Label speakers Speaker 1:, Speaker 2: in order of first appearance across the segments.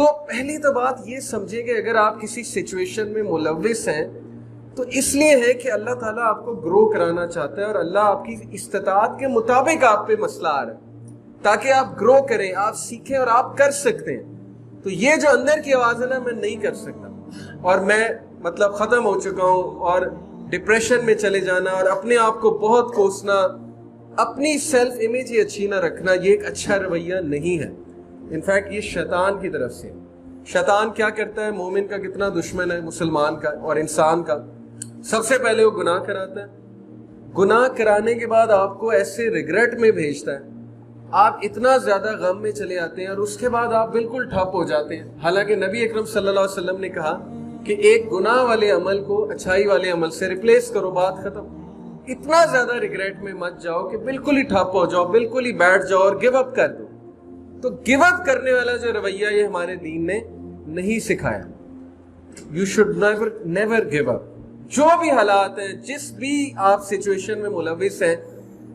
Speaker 1: تو پہلی تو بات یہ سمجھے کہ اگر آپ کسی سچویشن میں ملوث ہیں تو اس لیے ہے کہ اللہ تعالیٰ آپ کو گرو کرانا چاہتا ہے، اور اللہ آپ کی استطاعت کے مطابق آپ پہ مسئلہ آ رہا ہے تاکہ آپ گرو کریں، آپ سیکھیں اور آپ کر سکتے ہیں۔ تو یہ جو اندر کی آواز ہے نا، میں نہیں کر سکتا، اور میں مطلب ختم ہو چکا ہوں، اور ڈپریشن میں چلے جانا اور اپنے آپ کو بہت کوسنا، اپنی سیلف امیج ہی اچھی نہ رکھنا، یہ ایک اچھا رویہ نہیں ہے۔ انفیکٹ یہ شیطان کی طرف سے، شیطان کیا کرتا ہے، مومن کا کتنا دشمن ہے، مسلمان کا اور انسان کا۔ سب سے پہلے وہ گناہ کراتا ہے، گناہ کرانے کے بعد آپ کو ایسے ریگریٹ میں بھیجتا ہے، آپ اتنا زیادہ غم میں چلے آتے ہیں، اور اس کے بعد آپ بالکل ٹھپ ہو جاتے ہیں۔ حالانکہ نبی اکرم صلی اللہ علیہ وسلم نے کہا کہ ایک گناہ والے عمل کو اچھائی والے عمل سے ریپلیس کرو، بات ختم۔ اتنا زیادہ ریگریٹ میں مت جاؤ کہ بالکل ہی ٹھپ ہو جاؤ، بالکل ہی بیٹھ جاؤ اور گیو اپ کر دو۔ تو گیو اپ کرنے والا جو رویہ یہ ہمارے دین نے نہیں سکھایا۔ You should never give up. جو بھی حالات ہیں، جس بھی آپ سچویشن میں ملوث ہیں،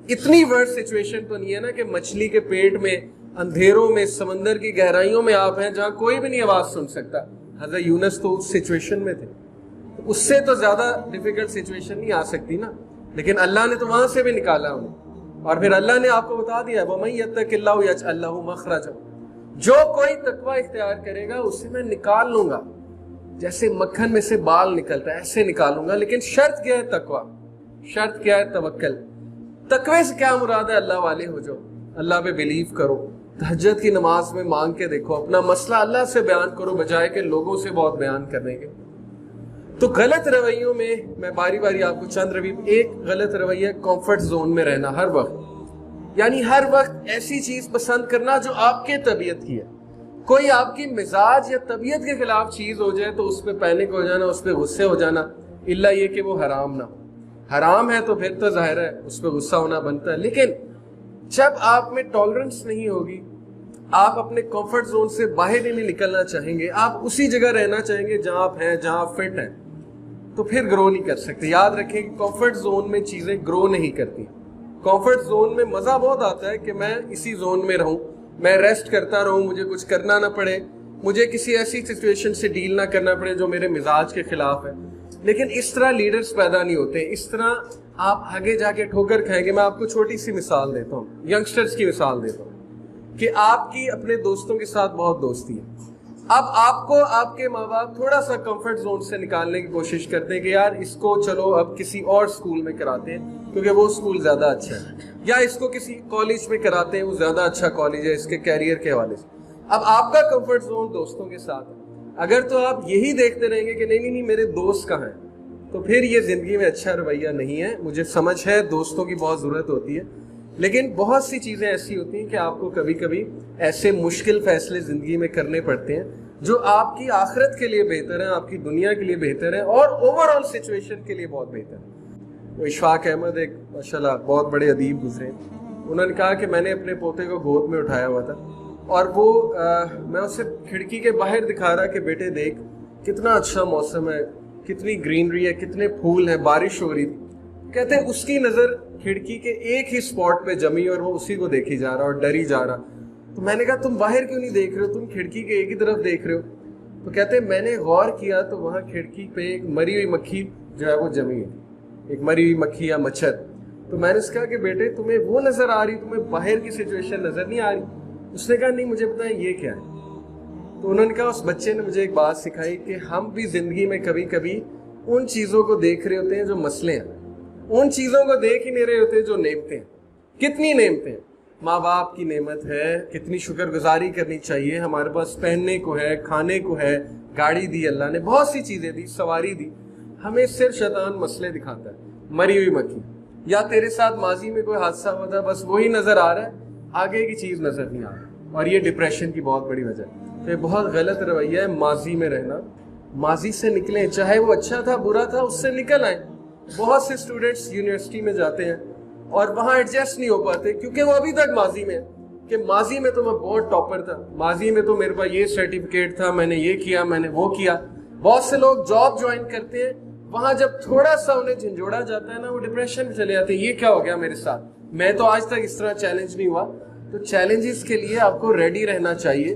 Speaker 1: اتنی ورڈ سچویشن تو نہیں ہے نا کہ مچھلی کے پیٹ میں، اندھیروں میں، سمندر کی گہرائیوں میں آپ ہیں جہاں کوئی بھی نہیں آواز سن سکتا۔ حضرت یونس تو اس سچویشن میں تھے، اس سے تو زیادہ ڈیفیکلٹ سچویشن نہیں آ سکتی نا، لیکن اللہ نے تو وہاں سے بھی نکالا انہیں، اور پھر اللہ نے آپ کو بتا دیا وَمَن يَتَّقِ اللَّهَ يَجْعَل لَّهُ مَخْرَجًا، جو کوئی تقوی اختیار کرے گا اسے میں نکال لوں گا، جیسے مکھن میں سے بال نکلتا ہے ایسے نکالوں گا۔ لیکن شرط کیا ہے؟ تقوی۔ شرط کیا ہے؟ توکل۔ تقوی سے کیا مراد ہے؟ اللہ والے ہو جاؤ، اللہ پہ بلیو کرو، تہجد کی نماز میں مانگ کے دیکھو، اپنا مسئلہ اللہ سے بیان کرو بجائے کہ لوگوں سے بہت بیان کرنے کے۔ تو غلط رویوں میں باری باری آپ کو چند رویے، ایک غلط رویہ کمفرٹ زون میں رہنا ہر وقت، یعنی ہر وقت ایسی چیز پسند کرنا جو آپ کے طبیعت کی ہے۔ کوئی آپ کی مزاج یا طبیعت کے خلاف چیز ہو جائے تو اس پہ پینک ہو جانا، اس پہ غصے ہو جانا، الا یہ کہ وہ حرام نہ ہو۔ حرام ہے تو پھر تو ظاہر ہے اس پہ غصہ ہونا بنتا ہے، لیکن جب آپ میں ٹالرنس نہیں ہوگی، آپ اپنے کمفرٹ زون سے باہر ہی نہیں نکلنا چاہیں گے، آپ اسی جگہ رہنا چاہیں گے جہاں آپ ہیں، جہاں آپ فٹ ہیں، تو پھر گرو نہیں کر سکتے۔ یاد رکھیں کہ کمفرٹ زون میں چیزیں گرو نہیں کرتی۔ کمفرٹ زون میں مزہ بہت آتا ہے کہ میں اسی زون میں رہوں، میں ریسٹ کرتا رہوں، مجھے کچھ کرنا نہ پڑے، مجھے کسی ایسی سچویشن سے ڈیل نہ کرنا پڑے جو میرے مزاج کے خلاف ہے۔ لیکن اس طرح لیڈرز پیدا نہیں ہوتے، اس طرح آپ آگے جا کے ٹھوکر کھائیں گے۔ میں آپ کو چھوٹی سی مثال دیتا ہوں، ینگسٹرز کی مثال دیتا ہوں کہ آپ کی اپنے دوستوں کے ساتھ بہت دوستی ہے۔ اب آپ کو آپ کے ماں باپ تھوڑا سا کمفرٹ زون سے نکالنے کی کوشش کرتے ہیں کہ یار اس کو چلو اب کسی اور سکول میں کراتے ہیں کیونکہ وہ سکول زیادہ اچھا ہے، یا اس کو کسی کالج میں کراتے ہیں، وہ زیادہ اچھا کالج ہے اس کے کیریئر کے حوالے سے۔ اب آپ کا کمفرٹ زون دوستوں کے ساتھ ہے، اگر تو آپ یہی دیکھتے رہیں گے کہ نہیں میرے دوست کہاں ہیں، تو پھر یہ زندگی میں اچھا رویہ نہیں ہے۔ مجھے سمجھ ہے دوستوں کی بہت ضرورت ہوتی ہے، لیکن بہت سی چیزیں ایسی ہوتی ہیں کہ آپ کو کبھی کبھی ایسے مشکل فیصلے زندگی میں کرنے پڑتے ہیں جو آپ کی آخرت کے لیے بہتر ہیں، آپ کی دنیا کے لیے بہتر ہیں، اور اوور آل سچویشن کے لیے بہت بہتر ہے۔ وہ اشفاق احمد ایک ماشاءاللہ بہت بڑے ادیب گزرے، انہوں نے کہا کہ میں نے اپنے پوتے کو گود میں اٹھایا ہوا تھا، اور وہ میں اسے کھڑکی کے باہر دکھا رہا کہ بیٹے دیکھ کتنا اچھا موسم ہے، کتنی گرینری ہے، کتنے پھول ہیں، بارش ہو رہی تھی۔ کہتے ہیں اس کی نظر کھڑکی کے ایک ہی سپاٹ پہ جمی اور وہ اسی کو دیکھی جا رہا اور ڈری جا رہا۔ تو میں نے کہا تم باہر کیوں نہیں دیکھ رہے ہو، تم کھڑکی کے ایک ہی طرف دیکھ رہے ہو؟ تو کہتے ہیں میں نے غور کیا تو وہاں کھڑکی پہ ایک مری ہوئی مکھی جو ہے وہ جمی ہے، ایک مری ہوئی مکھی یا مچھر۔ تو میں نے اس کہا کہ بیٹے تمہیں وہ نظر آ رہی، تمہیں باہر کی سچویشن نظر نہیں آ رہی؟ اس نے کہا نہیں مجھے بتائیں یہ کیا ہے۔ تو انہوں نے کہا اس بچے نے مجھے ایک بات سکھائی کہ ہم بھی زندگی میں کبھی کبھی ان چیزوں کو دیکھ رہے ہوتے ہیں جو مسئلے ہیں، ان چیزوں کو دیکھ ہی نہیں رہے ہوتے جو نعمتیں ہیں۔ کتنی نعمتیں ہیں، ماں باپ کی نعمت ہے، کتنی شکر گزاری کرنی چاہیے، ہمارے پاس پہننے کو ہے، کھانے کو ہے، گاڑی دی اللہ نے، بہت سی چیزیں دی، سواری دی۔ ہمیں صرف شیطان مسئلے دکھاتا ہے، مری ہوئی مکھی، یا تیرے ساتھ ماضی میں کوئی حادثہ ہوا تھا بس وہی نظر آ رہا ہے، آگے کی چیز نظر نہیں آ رہی، اور یہ ڈپریشن کی بہت بڑی وجہ ہے۔ تو یہ بہت غلط رویہ ہے ماضی میں رہنا۔ ماضی سے نکلیں، چاہے وہ اچھا تھا برا تھا اس سے نکل آئیں۔ بہت سے اسٹوڈنٹس یونیورسٹی میں جاتے ہیں اور وہاں ایڈجسٹ نہیں ہو پاتے کیونکہ وہ ابھی تک ماضی میں کہ ماضی میں تو میں بہت ٹاپر تھا، ماضی میں تو میرے پاس یہ سرٹیفکیٹ تھا، میں نے یہ کیا، میں نے وہ کیا۔ بہت سے لوگ جاب جوائن کرتے ہیں، وہاں جب تھوڑا سا انہیں جھنجھوڑا جاتا ہے نا، وہ ڈپریشن میں چلے جاتے ہیں، یہ کیا ہو گیا میرے ساتھ، میں تو آج تک اس طرح چیلنج نہیں ہوا۔ تو چیلنجز کے لیے آپ کو ریڈی رہنا چاہیے،